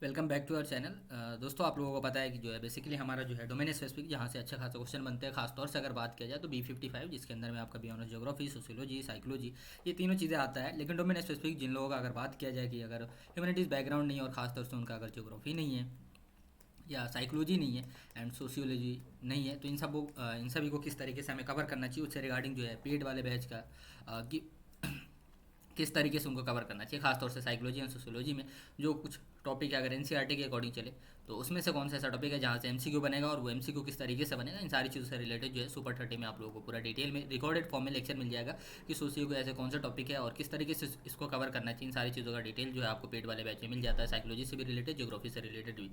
Welcome back to our channel. दोस्तों, आप लोगों को पता है कि जो है बेसिकली हमारा जो है डोमेन स्पेसिफिक यहाँ से अच्छा खासा क्वेश्चन बनते हैं। खासतौर से अगर बात किया जाए तो B55, जिसके अंदर में आपका बियॉन्ड ज्योग्राफी, सोशियोलॉजी, साइकोलॉजी, ये तीनों चीज़ें आता है। लेकिन डोमेन स्पेसिफिक जिन लोगों का अगर बात किया जाए कि अगर ह्यूमैनिटीज़ बैकग्राउंड नहीं है और खासतौर से उनका अगर ज्योग्राफी नहीं है या साइकोलॉजी नहीं है एंड सोशियोलॉजी नहीं है, तो इन सभी को किस तरीके से हमें कवर करना चाहिए, उससे रिगार्डिंग जो है पेड वाले बैच का कि किस तरीके से उनको कवर करना चाहिए। खासतौर से साइकोलॉजी एंड सोशियोलॉजी में जो कुछ टॉपिक है, अगर एनसीईआरटी के अकॉर्डिंग चले तो उसमें से कौन सा ऐसा टॉपिक है जहाँ से एमसीक्यू बनेगा और वो एमसीक्यू किस तरीके से बनेगा, इन सारी चीज़ों से रिलेटेड जो है सुपर 30 में आप लोगों को पूरा डिटेल में रिकॉर्डेड फॉर्म में लेक्चर मिल जाएगा कि सोशियो को ऐसे कौन सा टॉपिक है और किस तरीके से इसको कवर करना चाहिए। इन सारी चीज़ों का डिटेल जो है आपको पेड वाले बैच में मिल जाता है, साइकोलॉजी से भी रिलेटेड, ज्योग्राफी से रिलेटेड भी।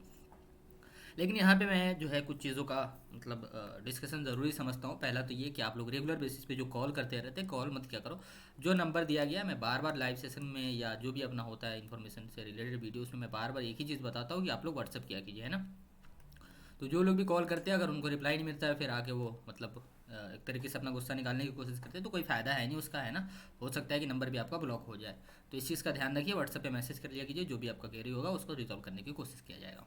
लेकिन यहाँ पे मैं जो है कुछ चीज़ों का मतलब डिस्कशन ज़रूरी समझता हूँ। पहला तो ये कि आप लोग रेगुलर बेसिस पे जो कॉल करते रहते हैं, कॉल मत क्या करो। जो नंबर दिया गया है, मैं बार बार लाइव सेशन में या जो भी अपना होता है इन्फॉर्मेशन से रिलेटेड वीडियोस में मैं बार बार एक ही चीज़ बताता हूँ कि आप लोग व्हाट्सअप किया कीजिए, है ना। तो जो लोग भी कॉल करते हैं, अगर उनको रिप्लाई नहीं मिलता है, फिर आके वो मतलब एक तरीके से अपना गुस्सा निकालने की कोशिश करते हैं, तो कोई फ़ायदा है नहीं उसका, है ना। हो सकता है कि नंबर भी आपका ब्लॉक हो जाए। तो इस चीज़ का ध्यान रखिए, व्हाट्सएप पे मैसेज कर लिया कीजिए, जो भी आपका क्वेरी होगा उसको रिजॉल्व करने की कोशिश किया जाएगा।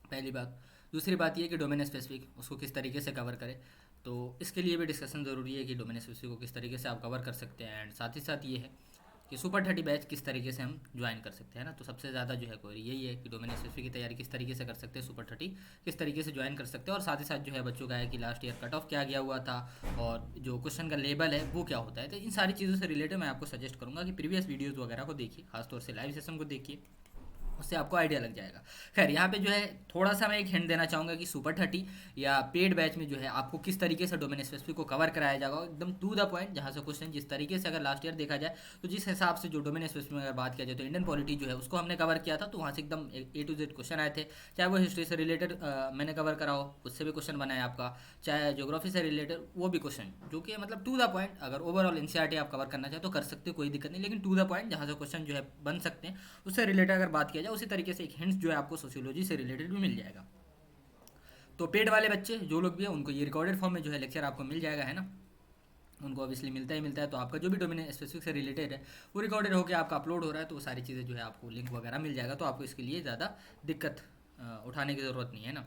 पहली बात। दूसरी बात ये कि डोमेन स्पेसिफिक उसको किस तरीके से कवर करें, तो इसके लिए भी डिस्कशन ज़रूरी है कि डोमेन स्पेसिफिक को किस तरीके से आप कवर कर सकते हैं। एंड साथ ही साथ ये है कि सुपर 30 बैच किस तरीके से हम ज्वाइन कर सकते हैं ना। तो सबसे ज़्यादा जो है क्वेरी यही है कि डोमेन स्पेसिफिक की तैयारी किस तरीके से कर सकते हैं, सुपर 30 किस तरीके से ज्वाइन कर सकते हैं। और साथ ही साथ जो है बच्चों का है कि लास्ट ईयर कट ऑफ क्या गया हुआ था और जो क्वेश्चन का लेवल है वो क्या होता है। तो इन सारी चीज़ों से रिलेटेड मैं आपको सजेस्ट करूँगा कि प्रीवियस वीडियोज़ वगैरह को देखिए, खासतौर से लाइव सेशन को देखिए, उससे आपको आइडिया लग जाएगा। खैर, यहाँ पे जो है थोड़ा सा मैं एक हिंट देना चाहूँगा कि सुपर 30 या पेड बैच में जो है आपको किस तरीके से डोमेन स्पेसिफिक को कवर कराया जाएगा, एकदम टू द पॉइंट। जहाँ से क्वेश्चन जिस तरीके से अगर लास्ट ईयर देखा जाए तो जिस हिसाब से जो डोमेन स्पेसिफिक में अगर बात किया जाए तो इंडियन पॉलिटी जो है उसको हमने कवर किया था, तो वहाँ से एकदम A to Z क्वेश्चन आए थे। चाहे वो हिस्ट्री से रिलेटेड मैंने कवर करा हो, उससे भी क्वेश्चन बनाया आपका, चाहे ज्योग्राफी से रिलेटेड वो भी क्वेश्चन, जो कि मतलब टू द पॉइंट। अगर ओवरऑल एनसीईआरटी आप कवर करना चाहे तो कर सकते हो, कोई दिक्कत नहीं, लेकिन टू द पॉइंट जहाँ से क्वेश्चन जो है बन सकते हैं उससे रिलेटेड अगर बात किया जाए, उसी तरीके से एक हिंट्स जो है आपको सोशियोलॉजी से रिलेटेड भी मिल जाएगा। तो पेड वाले बच्चे जो लोग भी हैं उनको ये रिकॉर्डेड फॉर्म में जो है लेक्चर आपको मिल जाएगा, है ना। उनको ऑब्वियसली मिलता ही मिलता है। तो आपका जो भी डोमेन स्पेसिफिक से रिलेटेड है वो रिकॉर्डेड होकर आपका अपलोड हो रहा है, तो वो सारी चीज़ें जो है आपको लिंक वगैरह मिल जाएगा। तो आपको इसके लिए ज़्यादा दिक्कत उठाने की ज़रूरत नहीं है ना,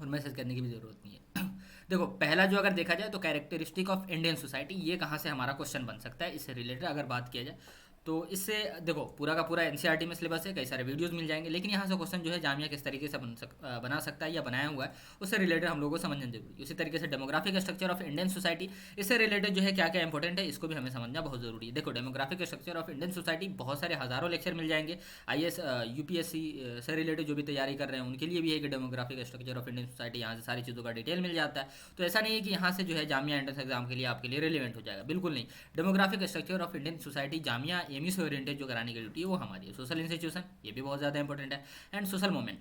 और मैसेज करने की भी ज़रूरत नहीं है। देखो, पहला जो अगर देखा जाए तो कैरेक्टरिस्टिक ऑफ इंडियन सोसाइटी, ये कहाँ से हमारा क्वेश्चन बन सकता है इससे रिलेटेड अगर बात किया जाए तो इससे देखो पूरा का पूरा एनसीईआरटी में सिलेबस है, कई सारे वीडियोस मिल जाएंगे, लेकिन यहाँ से क्वेश्चन जो है जामिया किस तरीके से बना सकता है या बनाया हुआ है उससे रिलेटेड हम लोगों को समझना जरूरी है। उसी तरीके से demographic structure of Indian society, इससे रिलेटेड जो है क्या क्या इंपॉर्टेंट है इसको भी हमें समझना बहुत जरूरी है। देखो, demographic structure of Indian society बहुत सारे हज़ारों लेक्चर मिल जाएंगे। आईएएस यूपीएससी से रिलेटेड जो भी तैयारी कर रहे हैं उनके लिए भी है कि demographic structure of Indian society, यहाँ से सारी चीज़ों का डिटेल मिल जाता है। तो ऐसा नहीं है कि यहाँ से जो है जामिया एंट्रेंस एग्जाम के लिए आपके लिए रिलेवेंट हो जाएगा, बिल्कुल नहीं। Demographic structure of Indian society Jamia ME से ओरिएंटेड जो कराने की ड्यूटी है वो हमारी है। सोशल इंस्टीट्यूशन, ये भी बहुत ज़्यादा इंपॉर्टेंट है। एंड सोशल मूवमेंट,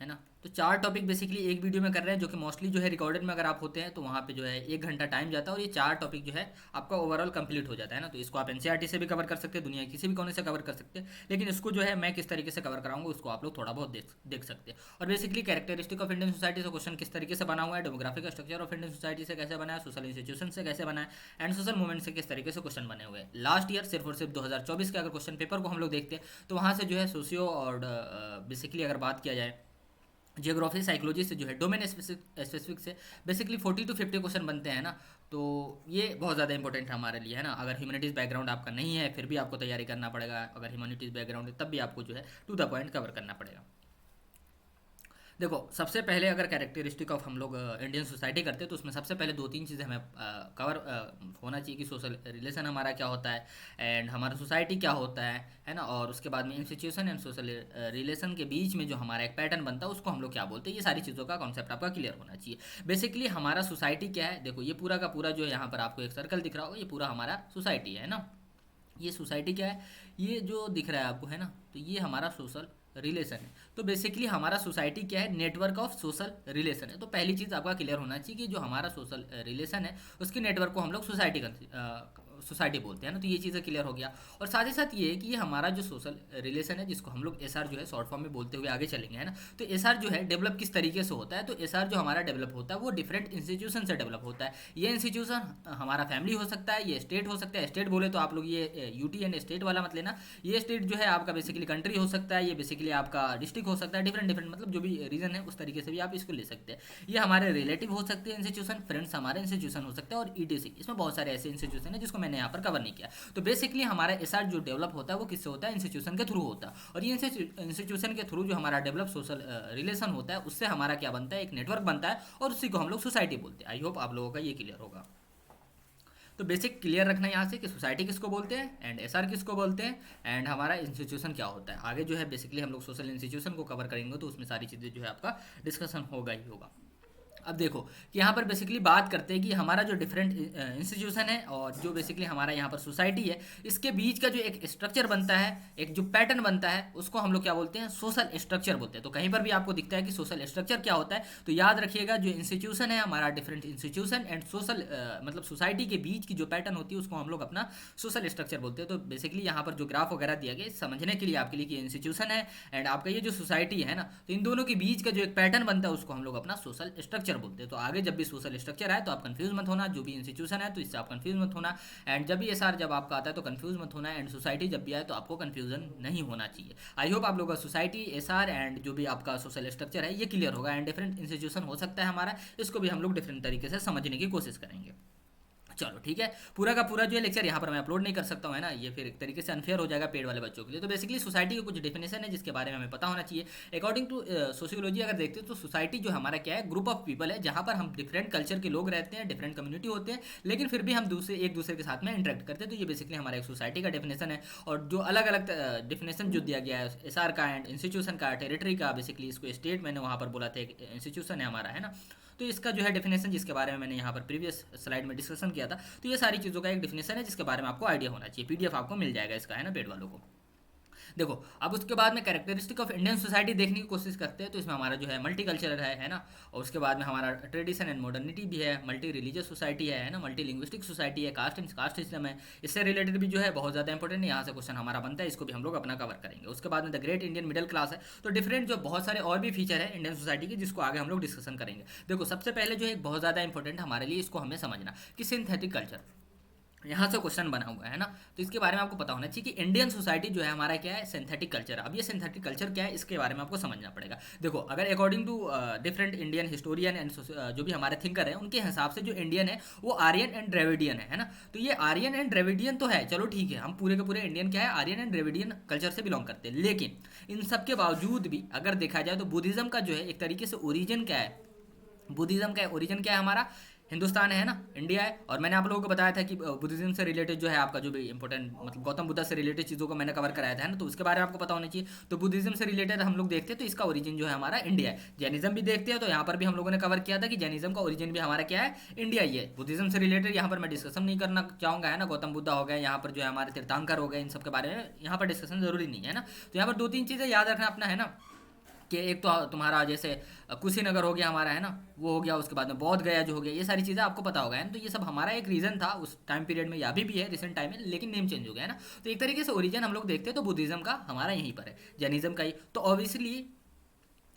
है ना। तो 4 टॉपिक बेसिकली एक वीडियो में कर रहे हैं, जो कि मोस्टली जो है रिकॉर्डेड में अगर आप होते हैं तो वहाँ पे जो है 1 घंटा टाइम जाता है और ये 4 टॉपिक जो है आपका ओवरऑल कंप्लीट हो जाता है ना। तो इसको आप एनसीईआरटी से भी कवर कर सकते हैं, दुनिया किसी भी कोने से कवर कर सकते हैं, लेकिन इसको जो है मैं किस तरीके से कवर कराऊंगा उसको आप लोग थोड़ा बहुत देख सकते हैं। और basically characteristic of Indian society से क्वेश्चन किस तरीके से बना हुआ है, demographic structure of Indian society से कैसे बना है, सोशल इंस्टीट्यूशन से कैसे बना है, एंड सोशल मूवमेंट से किस तरीके से क्वेश्चन बने हुए हैं। लास्ट ईयर सिर्फ और सिर्फ 2024 के अगर क्वेश्चन पेपर को हम लोग देखते हैं तो वहाँ से जो है सोशियो और बेसिकली अगर बात किया जाए जियोग्राफी साइकोलॉजी से जो है डोमेन स्पेसिफिक से बेसिकली 40 to 50 क्वेश्चन बनते हैं ना। तो ये बहुत ज़्यादा इंपॉर्टेंट है हमारे लिए, है ना। अगर ह्यूमैनिटीज़ बैकग्राउंड आपका नहीं है फिर भी आपको तैयारी करना पड़ेगा, अगर ह्यूमैनिटीज़ बैकग्राउंड है तब भी आपको जो है टू द पॉइंट कवर करना पड़ेगा। देखो, सबसे पहले अगर कैरेक्टरिस्टिक ऑफ हम लोग इंडियन सोसाइटी करते हैं तो उसमें सबसे पहले 2-3 चीज़ें हमें कवर होना चाहिए कि सोशल रिलेशन हमारा क्या होता है एंड हमारा सोसाइटी क्या होता है ना। और उसके बाद में इंस्टीट्यूशन एंड सोशल रिलेशन के बीच में जो हमारा एक पैटर्न बनता है उसको हम लोग क्या बोलते हैं, ये सारी चीज़ों का कॉन्सेप्ट आपका क्लियर होना चाहिए। बेसिकली हमारा सोसाइटी क्या है, देखो ये पूरा का पूरा जो है यहाँ पर आपको एक सर्कल दिख रहा होगा, ये पूरा हमारा सोसाइटी है ना। ये सोसाइटी क्या है, ये जो दिख रहा है आपको, है ना, तो ये हमारा सोशल रिलेशन है। तो बेसिकली हमारा सोसाइटी क्या है, नेटवर्क ऑफ सोशल रिलेशन है। तो पहली चीज़ आपका क्लियर होना चाहिए कि जो हमारा सोशल रिलेशन है उसके नेटवर्क को हम लोग सोसाइटी बोलते हैं ना, तो ये चीज़ें क्लियर हो गया। और साथ ही साथ ये है कि ये हमारा जो सोशल रिलेशन है, जिसको हम लोग एसआर जो है शॉर्ट फॉर्म में बोलते हुए आगे चलेंगे, है ना। तो एसआर जो है डेवलप किस तरीके से होता है, तो एसआर जो हमारा डेवलप होता है वो डिफरेंट इंस्टीट्यूशन से डेवलप होता है। ये इंस्टीट्यूशन हमारा फैमिली हो सकता है, ये स्टेट हो सकता है। स्टेट बोले तो आप लोग ये यूटी एंड स्टेट वाला मत लेना, ये स्टेट जो है आपका बेसिकली कंट्री हो सकता है, ये बेसिकली आपका डिस्ट्रिक्ट हो सकता है, डिफरेंट डिफरेंट मतलब जो भी रीजन है उस तरीके से भी आप इसको ले सकते हैं। ये हमारे रिलेटिव हो सकते हैं इंस्टीट्यूशन, फ्रेंड्स हमारे इंस्टीट्यूशन हो सकते हैं, और ईटीसी, इसमें बहुत सारे ऐसे इंस्टीट्यूशन है जिसको मैंने यहाँ पर कवर नहीं किया। तो बेसिकली हमारा एसआर जो डेवलप होता है वो किससे होता है, इंस्टीट्यूशन के थ्रू होता है। और ये इंस्टीट्यूशन के थ्रू जो हमारा डेवलप सोशल रिलेशन होता है उससे हमारा क्या बनता है, एक नेटवर्क बनता है, और उसी को हम लोग सोसाइटी बोलते हैं। आई होप आप लोगों का ये क्लियर होगा। तो बेसिक क्लियर रखना यहाँ से कि सोसाइटी किसको बोलते हैं एंड एसआर किसको बोलते हैं एंड हमारा इंस्टीट्यूशन क्या होता है। आगे जो है बेसिकली हम लोग सोशल इंस्टीट्यूशन को कवर करेंगे, तो उसमें सारी चीज़ें जो है आपका डिस्कशन होगा ही होगा। अब देखो कि यहाँ पर बेसिकली बात करते हैं कि हमारा जो डिफरेंट इंस्टीट्यूशन है और जो बेसिकली हमारा यहाँ पर सोसाइटी है, इसके बीच का जो एक स्ट्रक्चर बनता है, एक जो पैटर्न बनता है, उसको हम लोग क्या बोलते हैं, सोशल स्ट्रक्चर बोलते हैं। तो कहीं पर भी आपको दिखता है कि सोशल स्ट्रक्चर क्या होता है, तो याद रखिएगा जो इंस्टीट्यूशन है हमारा, डिफरेंट इंस्टीट्यूशन एंड सोशल मतलब सोसाइटी के बीच की जो पैटर्न होती है उसको हम लोग अपना सोशल स्ट्रक्चर बोलते हैं। तो बेसिकली यहाँ पर जो ग्राफ वगैरह दिया गया समझने के लिए आपके लिए कि इंस्टीट्यूशन है एंड आपका ये जो सोसाइटी है ना, तो इन दोनों के बीच का जो एक पैटर्न बनता है उसको हम लोग अपना सोशल स्ट्रक्चर बोलते हैं। तो आगे जब भी सोशल स्ट्रक्चर आए तो आप कंफ्यूज मत होना, जो भी इंस्टीट्यूशन है तो इससे आप कंफ्यूज मत होना, एंड जब भी एसआर जब आपका आता है तो कंफ्यूज मत होना, एंड सोसाइटी जब भी आए तो आपको कंफ्यूजन नहीं होना चाहिए। आई होप आप लोगों का सोसाइटी, एसआर एंड जो भी आपका सोशल स्ट्रक्चर है ये क्लियर होगा। एंड डिफरेंट इंस्टीट्यूशन हो सकता है हमारा, इसको भी हम लोग डिफरेंट तरीके से समझने की कोशिश करेंगे। चलो ठीक है, पूरा का पूरा जो है लेक्चर यहाँ पर मैं अपलोड नहीं कर सकता हूँ, है ना, ये फिर एक तरीके से अनफेयर हो जाएगा पेड वाले बच्चों के लिए। तो बेसिकली सोसाइटी की कुछ डेफिनेशन है जिसके बारे में हमें पता होना चाहिए। अकॉर्डिंग टू सोशियोलॉजी अगर देखते हैं तो सोसाइटी जो हमारा क्या है, ग्रुप ऑफ पीपल है जहाँ पर हम डिफरेंट कल्चर के लोग रहते हैं, डिफरेंट कम्युनिटी होते हैं, लेकिन फिर भी हम एक दूसरे के साथ में इंटरेक्ट करते हैं। तो ये बेसिकली हमारा एक सोसाइटी का डेफिनेशन है। और जो अलग अलग डेफिनेशन जो दिया गया है एसआर का एंड इंस्टीट्यूशन का, टेरिटरी का, बेसिकली इसको स्टेट मैंने वहाँ पर बोला था एक इंस्टीट्यूशन है हमारा, है ना। तो इसका जो है डेफिनेशन जिसके बारे में मैंने यहाँ पर प्रीवियस स्लाइड में डिस्कशन किया था, तो ये सारी चीज़ों का एक डेफिनेशन है जिसके बारे में आपको आइडिया होना चाहिए। पीडीएफ आपको मिल जाएगा इसका, है ना, पेड वालों को। देखो अब उसके बाद में कैरेक्टरिस्टिक ऑफ इंडियन सोसाइटी देखने की कोशिश करते हैं, तो इसमें हमारा जो है मल्टी कल्चरल है ना, और उसके बाद में हमारा ट्रेडिशन एंड मॉडर्निटी भी है, मल्टी रिलीजियस सोसाइटी है ना, मल्टी लिंग्विस्टिक सोसाइटी है, कास्ट सिस्टम है। इससे रिलेटेड भी जो है बहुत ज़्यादा इंपॉर्टेंट यहाँ से क्वेश्चन हमारा बनता है, इसको भी हम लोग अपना कवर करेंगे। उसके बाद में the great Indian middle class है। तो डिफरेंट जो बहुत सारे और भी फीचर है इंडियन सोसाइटी की जिसको आगे हम लोग डिस्कशन करेंगे। देखो सबसे पहले जो है बहुत ज़्यादा इंपॉर्टेंट हमारे लिए, इसको हमें समझना कि सिंथेटिक कल्चर, यहाँ से क्वेश्चन बना हुआ है ना, तो इसके बारे में आपको पता होना चाहिए कि इंडियन सोसाइटी जो है हमारा क्या है, सिंथेटिक कल्चर। अब ये सिंथेटिक कल्चर क्या है इसके बारे में आपको समझना पड़ेगा। देखो अगर according to different Indian historian and जो भी हमारे थिंकर हैं उनके हिसाब से जो इंडियन है वो आर्यन एंड द्रविडियन है ना। तो ये आर्यन एंड द्रविडियन तो है, चलो ठीक है, हम पूरे के पूरे इंडियन क्या है, आर्यन एंड द्रविडियन कल्चर से बिलोंग करते हैं। लेकिन इन सब के बावजूद भी अगर देखा जाए तो बुद्धिज्म का जो है एक तरीके से ओरिजिन क्या है, बुद्धिज्म का ओरिजिन क्या है, हमारा हिंदुस्तान है ना, इंडिया है। और मैंने आप लोगों को बताया था कि बुद्धिज्म से रिलेटेड जो है आपका जो भी इंपॉर्टेंट मतलब गौतम बुद्ध से रिलेटेड चीज़ों को मैंने कवर कराया था ना, तो उसके बारे में आपको पता होना चाहिए। तो बुद्धिज्म से रिलेटेड हम लोग देखते हैं तो इसका ओरिजिन जो है हमारा इंडिया है। जैनिज्म भी देखते हैं तो यहाँ पर भी हम लोगों ने कवर किया था कि जैनिज्म का ओरिजिन भी हमारा क्या है, इंडिया ही है। बुद्धिज्म से रिलेटेड यहाँ पर मैं डिस्कशन नहीं करना चाहूँगा, है ना, गौतम बुद्ध हो गए, यहाँ पर जो है हमारे तीर्थंकर हो गए, इन सब के बारे में यहाँ पर डिस्कशन जरूरी नहीं है ना। तो यहाँ पर दो तीन चीज़ें याद रखना अपना, है ना, कि एक तो तुम्हारा जैसे कुशीनगर हो गया हमारा, है ना, वो हो गया। उसके बाद में बौद्ध गया जो हो गया, ये सारी चीज़ें आपको पता होगा, है ना। तो ये सब हमारा एक रीजन था उस टाइम पीरियड में, या भी है रिसेंट टाइम में, लेकिन नेम चेंज हो गया, है ना। तो एक तरीके से ओरिजिन हम लोग देखते हैं तो बुद्धिज्म का हमारा यहीं पर है, जैनिज्म का ही। तो ऑब्वियसली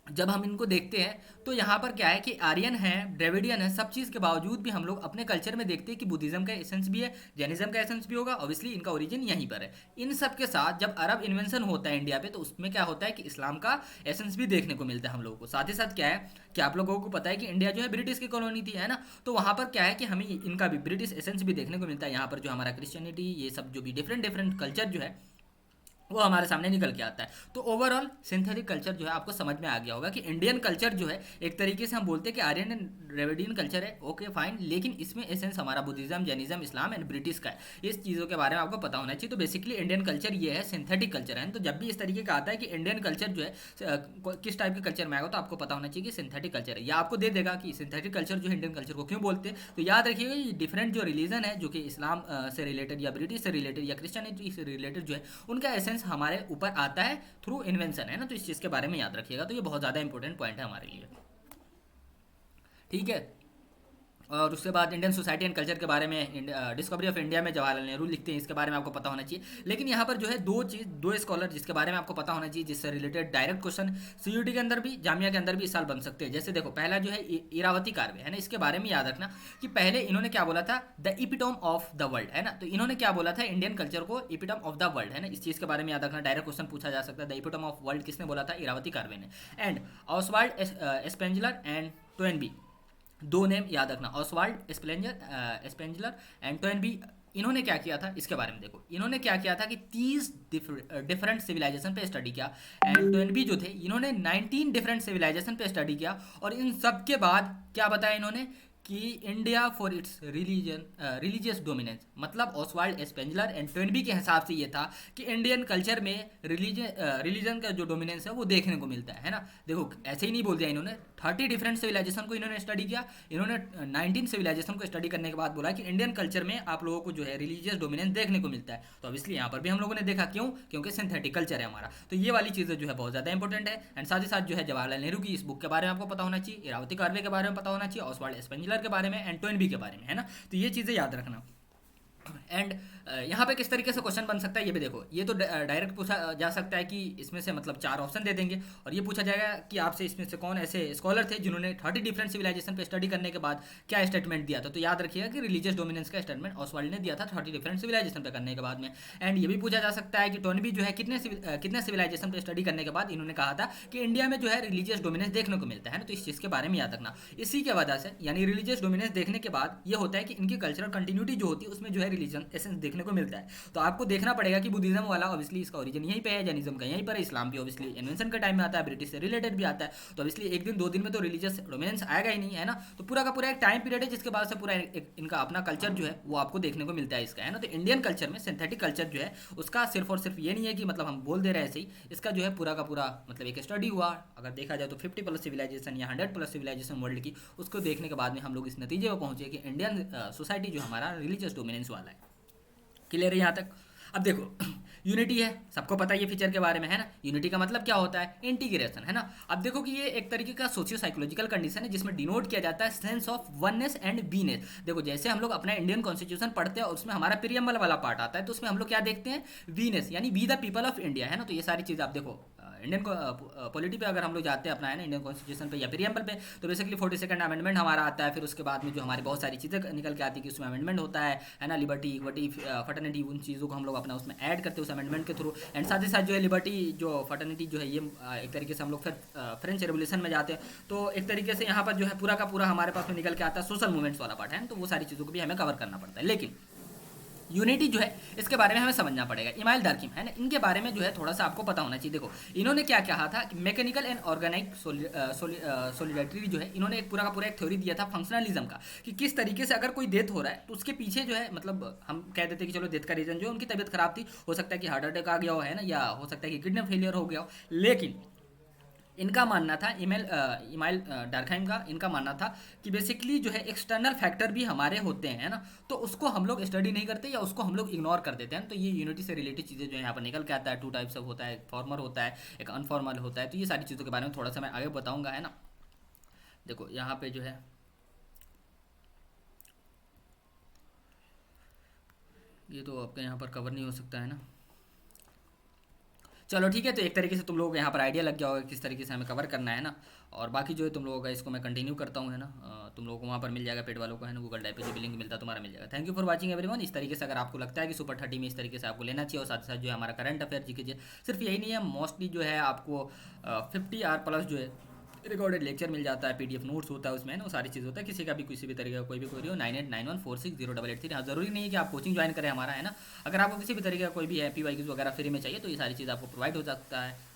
जब हम इनको देखते हैं तो यहाँ पर क्या है कि आर्यन है, द्रविडियन है, सब चीज़ के बावजूद भी हम लोग अपने कल्चर में देखते हैं कि बुद्धिज्म का एसेंस भी है, जैनिज्म का एसेंस भी होगा, ऑब्वियसली इनका ओरिजिन यहीं पर है। इन सब के साथ जब अरब इन्वेंशन होता है इंडिया पे, तो उसमें क्या होता है कि इस्लाम का एसेंस भी देखने को मिलता है हम लोगों को। साथ ही साथ क्या है कि आप लोगों को पता है कि इंडिया जो है ब्रिटिश की कॉलोनी थी, है ना। तो वहाँ पर क्या है कि हमें इनका भी ब्रिटिश एसेंस भी देखने को मिलता है। यहाँ पर जो हमारा क्रिश्चियनिटी, ये सब जो भी डिफरेंट डिफरेंट कल्चर जो है वो हमारे सामने निकल के आता है। तो ओवरऑल सिंथेटिक कल्चर जो है आपको समझ में आ गया होगा कि इंडियन कल्चर जो है एक तरीके से हम बोलते हैं कि आर्यन एंड द्रविडियन कल्चर है, ओके फाइन, लेकिन इसमें एसेंस हमारा Buddhism, Jainism, Islam and British का है। इस चीज़ों के बारे में आपको पता होना चाहिए। तो बेसिकली इंडियन कल्चर ये है, सिंथेटिक कल्चर है। तो जब भी इस तरीके का आता है कि इंडियन कल्चर जो है किस टाइप के कल्चर में आएगा, तो आपको पता होना चाहिए कि सिंथेटिक कल्चर है। या आपको दे देगा कि सिंथेटिक कल्चर जो है इंडियन कल्चर को क्यों बोलते हैं। तो याद रखिएगा ये डिफरेंट जो रिलीजन है जो कि इस्लाम से रिलेटेड या ब्रिटिश से रिलेटेड या क्रिश्चियनिटी से रिलेटेड जो है उनका एसेंस हमारे ऊपर आता है थ्रू इन्वेंशन, है ना। तो इस चीज़ के बारे में याद रखिएगा। तो ये बहुत ज़्यादा इंपॉर्टेंट पॉइंट है हमारे लिए, ठीक है। और उसके बाद इंडियन सोसाइटी एंड कल्चर के बारे में, डिस्कवरी ऑफ इंडिया में जवाहरलाल नेहरू लिखते हैं, इसके बारे में आपको पता होना चाहिए। लेकिन यहाँ पर जो है दो स्कॉलर जिसके बारे में आपको पता होना चाहिए, जिससे रिलेटेड डायरेक्ट क्वेश्चन सीयूटी के अंदर भी, जामिया के अंदर भी इस साल बन सकते हैं। जैसे देखो, पहला जो है इरावती कार्वे है ना, इसके बारे में याद रखना कि पहले इन्होंने क्या बोला था, द इपिटोम ऑफ द वर्ल्ड है ना। तो इन्होंने क्या बोला था, इंडियन कल्चर को इपिटोम ऑफ द वर्ल्ड है ना, इस चीज़ के बारे में याद रखना। डायरेक्ट क्वेश्चन पूछा जा सकता है, द इपिटोम ऑफ वर्ल्ड किसने बोला था, इरावती कार्वे ने। एंड ऑसवाल्ड स्पेंजलर एंड टोएनबी, दो नेम याद रखना, ऑसवाल्ड स्पेंजलर एंड टोएनबी। इन्होंने क्या किया था इसके बारे में देखो, इन्होंने क्या किया था कि 30 डिफरेंट सिविलाइजेशन पे स्टडी किया। एंड टोएनबी जो थे, इन्होंने 19 डिफरेंट सिविलाइजेशन पे स्टडी किया। और इन सब के बाद क्या बताया इन्होंने कि India for its religious dominance, मतलब ऑसवाल्ड स्पेंजलर एंड टोएनबी के हिसाब से ये था कि इंडियन कल्चर में रिलीजन का जो डोमिनेंस है वो देखने को मिलता है ना। देखो, ऐसे ही नहीं बोल दिया इन्होंने, 30 डिफरेंट सिविलाइजेशन को इन्होंने स्टडी किया। इन्होंने 19 सिविलाइजेशन को स्टडी करने के बाद बोला कि इंडियन कल्चर में आप लोगों को जो है रिलीजियस डोमिनेंस देखने को मिलता है। तो ऑब्वियसली यहाँ पर भी हम लोगों ने देखा, क्यों, क्योंकि सिंथेटिक कल्चर है हमारा। तो ये वाली चीज़ें जो है बहुत ज़्यादा इंपॉर्टेंट है। एंड साथ ही साथ जो है जवाहरलाल नेहरू की इस बुक के बारे में आपको पता होना चाहिए, इरावती कार्वे के बारे में पता होना चाहिए, ऑसवाल्ड स्पेंजलर के बारे में, एंड टोएनबी के बारे में, है ना। तो ये चीज़ें याद रखना। एंड यहाँ पे किस तरीके से क्वेश्चन बन सकता है ये भी देखो, ये तो डायरेक्ट पूछा जा सकता है कि इसमें से मतलब 4 ऑप्शन दे देंगे और ये पूछा जाएगा कि आपसे इसमें से कौन ऐसे स्कॉलर थे जिन्होंने 30 डिफरेंट सिविलाइजेशन पे स्टडी करने के बाद क्या स्टेटमेंट दिया था। तो याद रखिएगा कि रिलीजियस डोमिनेंस का स्टेटमेंट ऑसवाल्ड ने दिया था 30 डिफरेंट सिविलाइजेशन पे करने के बाद में। एंड ये भी पूछा जा सकता है कि टोएनबी जो है कितने सिविलाइजेशन पे स्टडी करने के बाद इन्होंने कहा था कि इंडिया में जो है रिलीजियस डोमिनेंस देखने को मिलता है ना। तो इस चीज़ के बारे में याद रखना। इसी के वजह से यानी रिलीजियस डोमिनेंस देखने के बाद ये होता है कि इनकी कल्चरल कंटिन्यूटी जो होती है उसमें जो है रिलीजन एसेंस देखने को मिलता है। तो आपको देखना पड़ेगा कि बुद्धिज्म वाला ऑब्वियसली इसका ओरिजिन यहीं पे है, जैनिज्म का यहीं पर है, इस्लाम भी ऑब्वियसली इन्वेंशन के टाइम में आता है, ब्रिटिश से रिलेटेड भी आता है। तो ऑब्वियसली एक दिन 2 दिन में तो रिलीजियस डोमिनेंस आएगा ही नहीं, है ना। तो पूरा का पूरा एक टाइम पीरियड है जिसके बाद से पूरा इनका अपना कल्चर जो है वो आपको देखने को मिलता है इसका, है ना। तो इंडियन कल्चर में सिंथेटिक कल्चर जो है उसका सिर्फ और सिर्फ ये नहीं है कि मतलब हम बोल दे रहे हैं ऐसे ही, इसका जो है पूरा का पूरा मतलब एक स्टडी हुआ। अगर देखा जाए तो 50+ सिविलाइजेशन या 100+ सिविलाइजेशन वर्ल्ड की, उसको देखने के बाद में हम लोग इस नतीजे पर पहुंचे कि इंडियन सोसाइटी जो हमारा रिलीजियस डोमिनेंस वाला है। क्लियर है यहाँ तक। अब देखो यूनिटी है, सबको पता है ये फीचर के बारे में, है ना। यूनिटी का मतलब क्या होता है, इंटीग्रेशन, है ना। अब देखो कि ये एक तरीके का सोशियो साइकोलॉजिकल कंडीशन है जिसमें डिनोट किया जाता है सेंस ऑफ वननेस एंड बीनेस। देखो जैसे हम लोग अपना इंडियन कॉन्स्टिट्यूशन पढ़ते हैं और उसमें हमारा प्रियम्बल वाला पार्ट आता है, तो उसमें हम लोग क्या देखते हैं, वीनेस यानी we the people of India, है ना। तो ये सारी चीज़ आप देखो इंडियन पॉलिटी पे अगर हम लोग जाते हैं अपना, है ना, इंडियन कॉन्स्टिट्यूशन पे या प्रियम्बल पे, तो बेसिकली 42nd अमेंडमेंट हमारा आता है। फिर उसके बाद में जो हमारी बहुत सारी चीज़ें निकल के आती है कि उसमें अमेंडमेंट होता है ना, लिबर्टी इक्विटी फर्टर्निटी, उन चीज़ों को हम लोग अपना उसमें ऐड करते हैं उस अमेंडमेंट के थ्रू। एंड साथ ही साथ जो है लिबर्टी जो फर्टर्निटी जो है ये एक तरीके से हम लोग फिर फ्रेंच रेवोल्यूशन में जाते हैं। तो एक तरीके से यहाँ पर जो है पूरा का पूरा हमारे पास में निकल के आता है सोशल मूवमेंट्स वाला पार्ट, है। तो वो सारी चीज़ों को भी हमें कवर करना पड़ता है। लेकिन यूनिटी जो है इसके बारे में हमें समझना पड़ेगा। इमाइल डर्किम, है ना, इनके बारे में जो है थोड़ा सा आपको पता होना चाहिए। देखो इन्होंने क्या कहा था कि मैकेनिकल एंड ऑर्गेनिक सोलिडारिटी जो है, इन्होंने एक पूरा का पूरा एक थ्योरी दिया था फंक्शनलिज्म का, कि किस तरीके से अगर कोई डेथ हो रहा है तो उसके पीछे जो है मतलब हम कह देते हैं कि चलो डेथ का रीजन जो है उनकी तबीयत खराब थी, हो सकता है कि हार्ट अटैक आ गया हो, है ना, या हो सकता है कि किडनी फेलियर हो गया हो। लेकिन इनका मानना था, इमाइल डार्कहाइम का इनका मानना था कि बेसिकली जो है एक्सटर्नल फैक्टर भी हमारे होते हैं, है ना। तो उसको हम लोग स्टडी नहीं करते या उसको हम लोग इग्नोर कर देते हैं। तो ये यूनिटी से रिलेटेड चीज़ें जो है यहाँ पर निकल के आता है। 2 टाइप्स ऑफ होता है, एक फॉर्मल होता है, एक अनफॉर्मल होता है। तो ये सारी चीज़ों के बारे में थोड़ा सा मैं आगे बताऊँगा, है ना। देखो यहाँ पे जो है ये तो आपके यहाँ पर कवर नहीं हो सकता, है ना। चलो ठीक है, तो एक तरीके से तुम लोगों को यहाँ पर आइडिया लग गया होगा किस तरीके से हमें कवर करना है ना। और बाकी जो है तुम लोगों का इसको मैं कंटिन्यू करता हूँ, है ना। तुम लोगों को वहाँ पर मिल जाएगा, पेड वालों को, है ना, गूगल ड्राइव पे जो भी लिंक मिलता है तुम्हारा मिल जाएगा। Thank you for watching everyone. इस तरीके से अगर आपको लगता है कि सुपर 30 में इस तरीके से आपको लेना चाहिए, और साथ ही साथ जो है हमारा करंट अफेयर जी सिर्फ यही नहीं है, मोस्टली जो है आपको 50 आवर+ जो है रिकॉर्डेड लेक्चर मिल जाता है, पीडीएफ नोट्स होता है उसमें, ना वो सारी चीज़ होता है। किसी का भी किसी भी तरीके का कोई भी क्वेरी हो 9891460883। हाँ, ज़रूरी नहीं है कि आप कोचिंग ज्वाइन करें हमारा, है ना। अगर आपको किसी भी तरीके का कोई भी PYQs वगैरह फ्री में चाहिए तो ये सारी चीज़ आपको प्रोवाइड हो सकता है।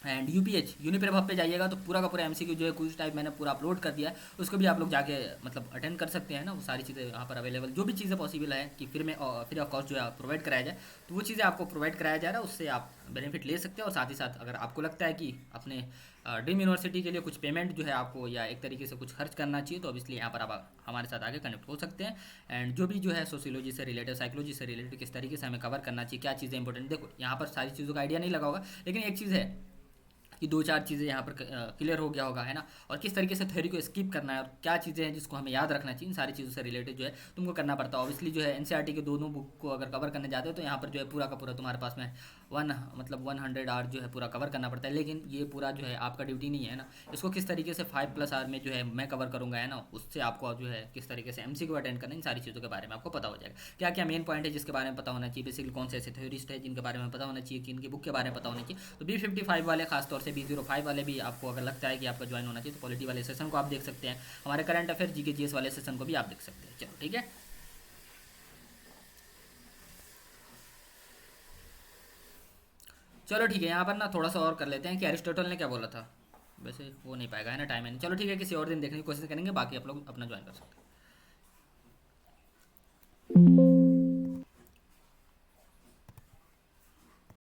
एंड यूपीएच यूनिप्रभ हब पे जाइएगा तो पूरा का पूरा एमसीक्यू जो है कुछ टाइप मैंने पूरा अपलोड कर दिया है, उसको भी आप लोग जाके मतलब अटेंड कर सकते हैं ना। वो सारी चीज़ें यहाँ पर अवेलेबल, जो भी चीज़ें पॉसिबल है कि फ्री ऑफ कॉस्ट जो है प्रोवाइड कराया जाए, तो वो चीज़ें आपको प्रोवाइड कराया जा रहा है, उससे आप बेनिफिट ले सकते हैं। और साथ ही साथ अगर आपको लगता है कि अपने ड्रीम यूनिवर्सिटी के लिए कुछ पेमेंट जो है आपको या एक तरीके से कुछ खर्च करना चाहिए, तो ऑब्वियसली यहाँ पर आप हमारे साथ आगे कनेक्ट हो सकते हैं। एंड जो भी जो है सोशियोलॉजी से रिलेटेड, साइकोलॉजी से रिलेटेड किस तरीके से हमें कवर करना चाहिए, क्या चीज़ें इंपॉर्टेंट, देखो यहाँ पर सारी चीज़ों का आइडिया नहीं लगा होगा, लेकिन एक चीज़ है कि दो चार चीज़ें यहाँ पर क्लियर हो गया होगा, है ना। और किस तरीके से थ्योरी को स्किप करना है और क्या चीज़ें हैं जिसको हमें याद रखना चाहिए, इन सारी चीज़ों से रिलेटेड जो है तुमको करना पड़ता है। ऑब्वियसली जो है एनसीईआरटी के दोनों बुक को अगर कवर करने जाते हो तो यहाँ पर जो है पूरा का पूरा तुम्हारे पास में 100 आवर जो है पूरा कवर करना पड़ता है। लेकिन ये पूरा जो है आपका ड्यूटी नहीं है ना, इसको किस तरीके से 5+ आवर में जो है मैं कवर करूँगा, है ना, उससे आपको जो है किस तरीके से एमसीक्यू अटेंड करना, इन सारी चीज़ों के बारे में आपको पता हो जाएगा। क्या क्या मेन पॉइंट है जिसके बारे में पता होना चाहिए, बेसिकली कौन से ऐसे थ्योरिस्ट है जिनके बारे में पता होना चाहिए, कि इनकी बुक के बारे में पता होना चाहिए। तो B55 वाले, खासतौर से B05 वाले भी आपको अगर लगता है कि आपका ज्वाइन होना चाहिए तो पॉलिटी वाले सेशन को आप देख सकते हैं। हमारे करंट अफेयर जीके जीएस वाले सेशन को भी आप देख सकते हैं। चलो ठीक है, चलो ठीक है, यहाँ पर ना थोड़ा सा और कर लेते हैं कि अरिस्टोटल ने क्या बोला था। वैसे वो नहीं पाएगा, है ना, टाइम है नहीं। चलो ठीक है, किसी और दिन देखने की कोशिश करेंगे, बाकी आप लोग अपना ज्वाइन कर सकते हैं।